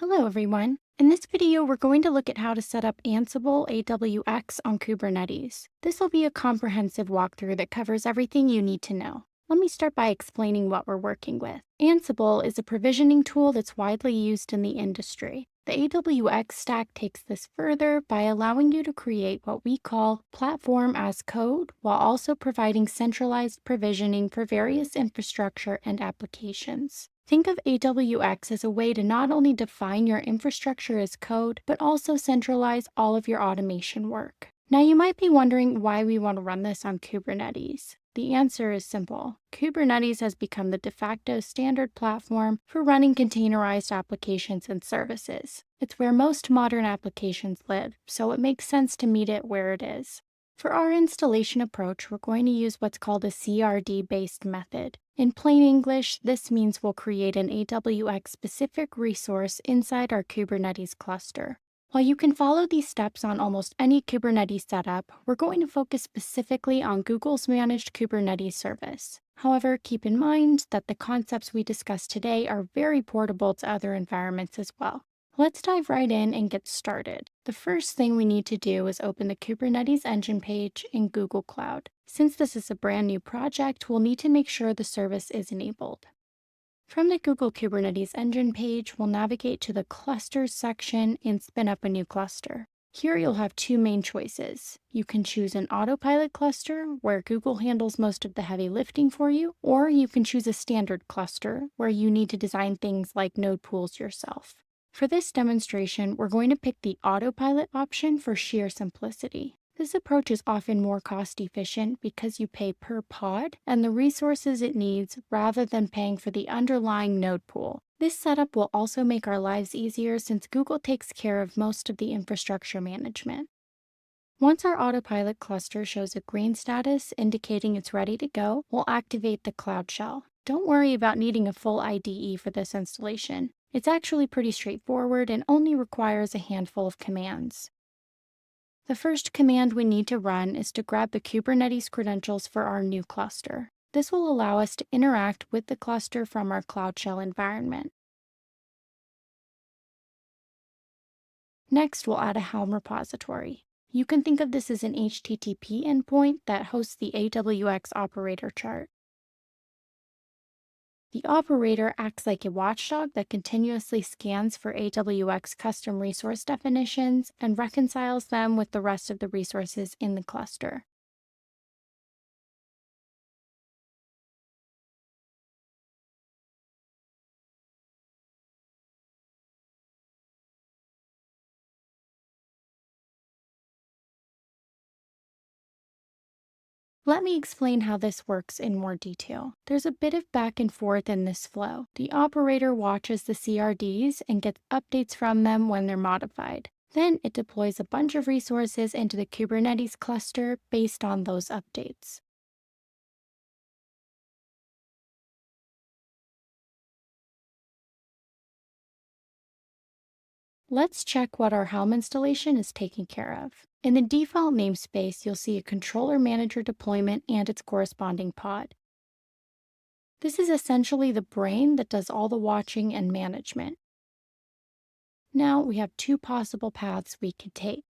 Hello everyone. In this video, we're going to look at how to set up Ansible AWX on Kubernetes. This will be a comprehensive walkthrough that covers everything you need to know. Let me start by explaining what we're working with. Ansible is a provisioning tool that's widely used in the industry. The AWX stack takes this further by allowing you to create what we call platform as code, while also providing centralized provisioning for various infrastructure and applications. Think of AWX as a way to not only define your infrastructure as code, but also centralize all of your automation work. Now, you might be wondering why we want to run this on Kubernetes. The answer is simple. Kubernetes has become the de facto standard platform for running containerized applications and services. It's where most modern applications live, so it makes sense to meet it where it is. For our installation approach, we're going to use what's called a CRD-based method. In plain English, this means we'll create an AWX-specific resource inside our Kubernetes cluster. While you can follow these steps on almost any Kubernetes setup, we're going to focus specifically on Google's managed Kubernetes service. However, keep in mind that the concepts we discuss today are very portable to other environments as well. Let's dive right in and get started. The first thing we need to do is open the Kubernetes Engine page in Google Cloud. Since this is a brand new project, we'll need to make sure the service is enabled. From the Google Kubernetes Engine page, we'll navigate to the Clusters section and spin up a new cluster. Here you'll have two main choices. You can choose an Autopilot cluster, where Google handles most of the heavy lifting for you, or you can choose a standard cluster, where you need to design things like node pools yourself. For this demonstration, we're going to pick the Autopilot option for sheer simplicity. This approach is often more cost-efficient because you pay per pod and the resources it needs rather than paying for the underlying node pool. This setup will also make our lives easier since Google takes care of most of the infrastructure management. Once our Autopilot cluster shows a green status indicating it's ready to go, we'll activate the Cloud Shell. Don't worry about needing a full IDE for this installation. It's actually pretty straightforward and only requires a handful of commands. The first command we need to run is to grab the Kubernetes credentials for our new cluster. This will allow us to interact with the cluster from our Cloud Shell environment. Next, we'll add a Helm repository. You can think of this as an HTTP endpoint that hosts the AWX Operator chart. The operator acts like a watchdog that continuously scans for AWX custom resource definitions and reconciles them with the rest of the resources in the cluster. Let me explain how this works in more detail. There's a bit of back and forth in this flow. The operator watches the CRDs and gets updates from them when they're modified. Then it deploys a bunch of resources into the Kubernetes cluster based on those updates. Let's check what our Helm installation is taking care of. In the default namespace, you'll see a controller manager deployment and its corresponding pod. This is essentially the brain that does all the watching and management. Now we have two possible paths we could take.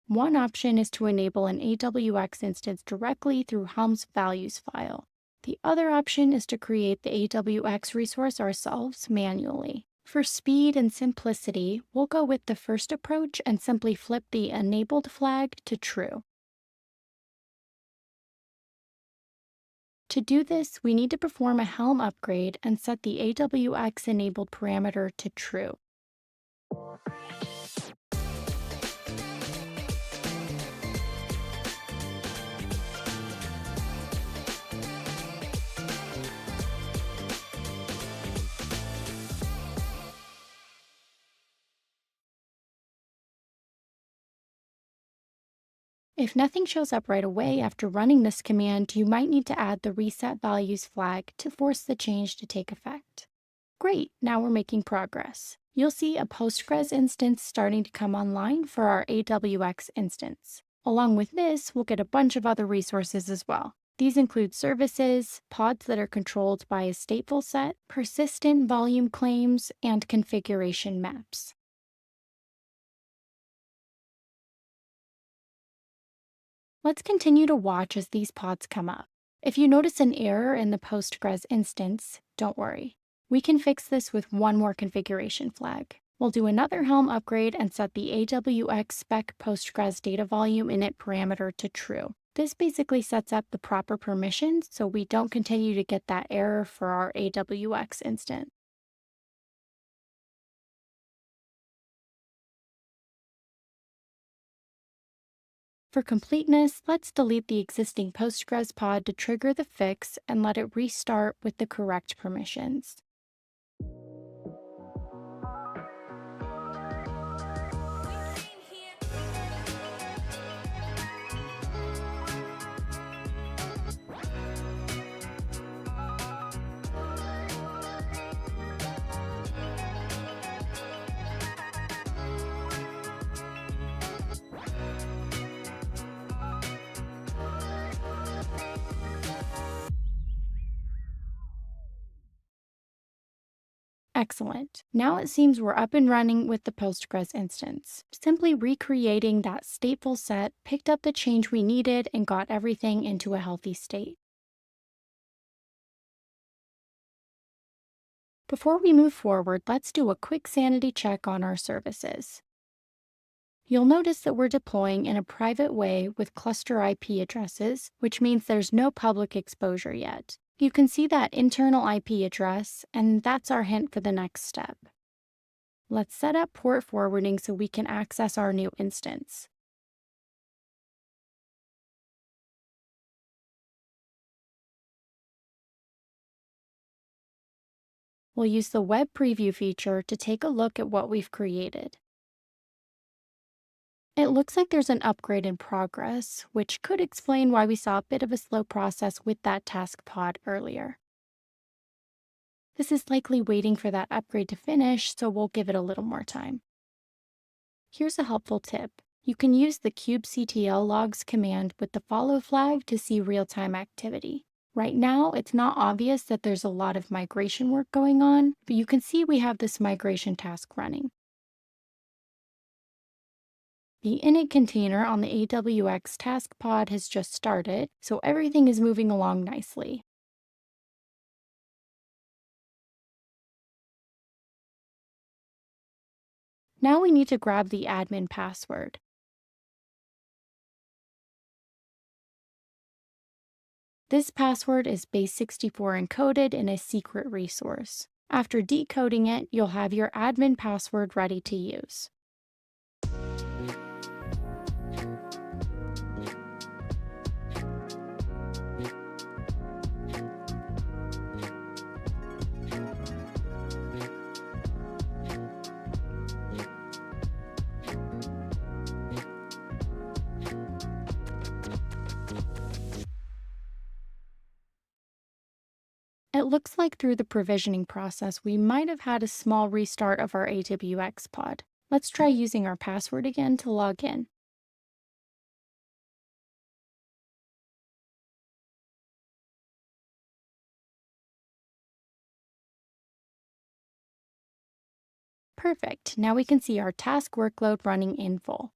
One option is to enable an AWX instance directly through Helm's values file. The other option is to create the AWX resource ourselves manually. For speed and simplicity, we'll go with the first approach and simply flip the enabled flag to true. To do this, we need to perform a Helm upgrade and set the AWX enabled parameter to true. If nothing shows up right away after running this command, you might need to add the reset values flag to force the change to take effect. Great, now we're making progress. You'll see a Postgres instance starting to come online for our AWX instance. Along with this, we'll get a bunch of other resources as well. These include services, pods that are controlled by a stateful set, persistent volume claims, and configuration maps. Let's continue to watch as these pods come up. If you notice an error in the Postgres instance, don't worry. We can fix this with one more configuration flag. We'll do another Helm upgrade and set the AWX spec Postgres data volume init parameter to true. This basically sets up the proper permissions so we don't continue to get that error for our AWX instance. For completeness, let's delete the existing Postgres pod to trigger the fix and let it restart with the correct permissions. Excellent. Now it seems we're up and running with the Postgres instance. Simply recreating that stateful set picked up the change we needed and got everything into a healthy state. Before we move forward, let's do a quick sanity check on our services. You'll notice that we're deploying in a private way with cluster IP addresses, which means there's no public exposure yet. You can see that internal IP address, and that's our hint for the next step. Let's set up port forwarding so we can access our new instance. We'll use the web preview feature to take a look at what we've created. It looks like there's an upgrade in progress, which could explain why we saw a bit of a slow process with that task pod earlier. This is likely waiting for that upgrade to finish, so we'll give it a little more time. Here's a helpful tip. You can use the kubectl logs command with the follow flag to see real-time activity. Right now, it's not obvious that there's a lot of migration work going on, but you can see we have this migration task running. The init container on the AWX task pod has just started, so everything is moving along nicely. Now we need to grab the admin password. This password is base64 encoded in a secret resource. After decoding it, you'll have your admin password ready to use. It looks like through the provisioning process, we might have had a small restart of our AWX pod. Let's try using our password again to log in. Perfect. Now we can see our task workload running in full.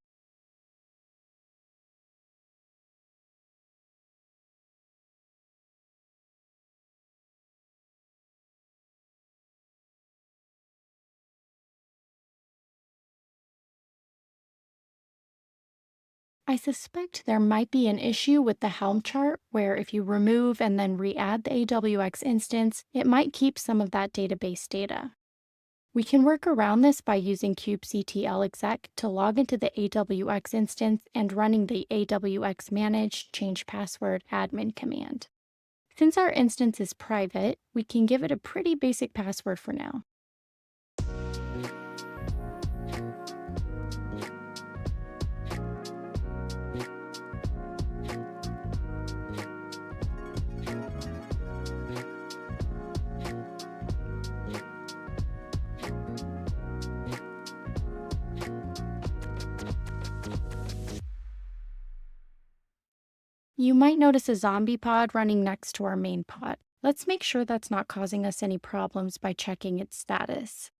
I suspect there might be an issue with the Helm chart where if you remove and then re-add the AWX instance, it might keep some of that database data. We can work around this by using kubectl exec to log into the AWX instance and running the AWX manage change password admin command. Since our instance is private, we can give it a pretty basic password for now. You might notice a zombie pod running next to our main pod. Let's make sure that's not causing us any problems by checking its status.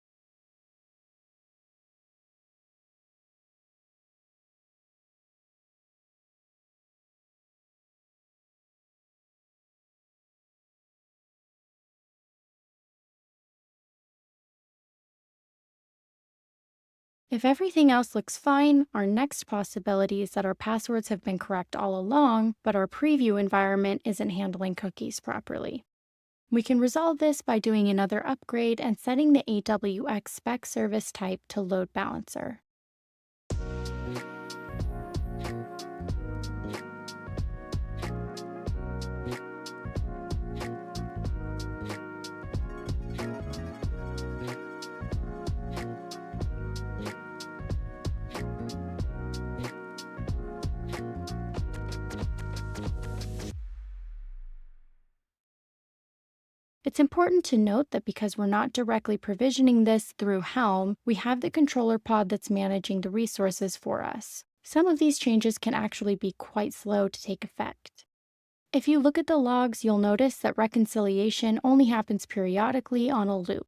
If everything else looks fine, our next possibility is that our passwords have been correct all along, but our preview environment isn't handling cookies properly. We can resolve this by doing another upgrade and setting the AWX spec service type to LoadBalancer. It's important to note that because we're not directly provisioning this through Helm, we have the controller pod that's managing the resources for us. Some of these changes can actually be quite slow to take effect. If you look at the logs, you'll notice that reconciliation only happens periodically on a loop.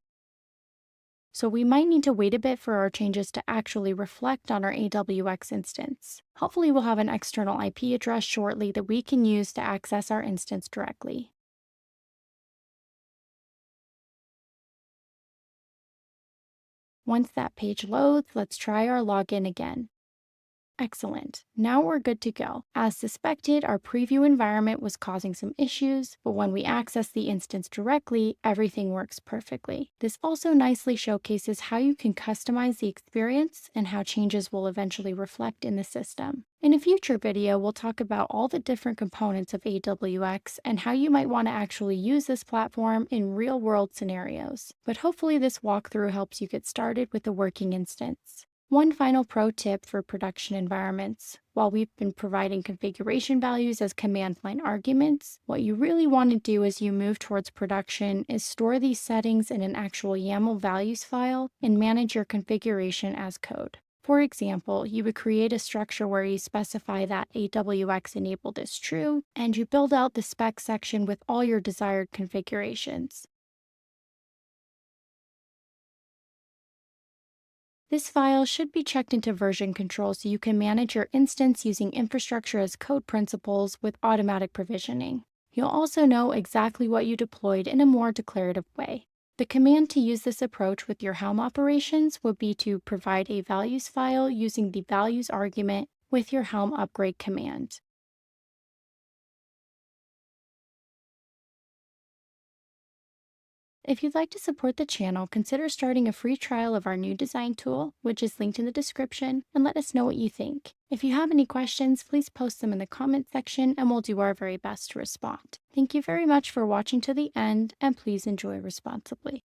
So we might need to wait a bit for our changes to actually reflect on our AWX instance. Hopefully we'll have an external IP address shortly that we can use to access our instance directly. Once that page loads, let's try our login again. Excellent. Now we're good to go. As suspected, our preview environment was causing some issues, but when we access the instance directly, everything works perfectly. This also nicely showcases how you can customize the experience and how changes will eventually reflect in the system. In a future video, we'll talk about all the different components of AWX and how you might want to actually use this platform in real-world scenarios. But hopefully this walkthrough helps you get started with a working instance. One final pro tip for production environments. While we've been providing configuration values as command line arguments, what you really want to do as you move towards production is store these settings in an actual YAML values file and manage your configuration as code. For example, you would create a structure where you specify that AWX enabled is true, and you build out the spec section with all your desired configurations. This file should be checked into version control so you can manage your instance using infrastructure as code principles with automatic provisioning. You'll also know exactly what you deployed in a more declarative way. The command to use this approach with your Helm operations would be to provide a values file using the values argument with your Helm upgrade command. If you'd like to support the channel, consider starting a free trial of our new design tool, which is linked in the description, and let us know what you think. If you have any questions, please post them in the comment section and we'll do our very best to respond. Thank you very much for watching to the end, and please enjoy responsibly.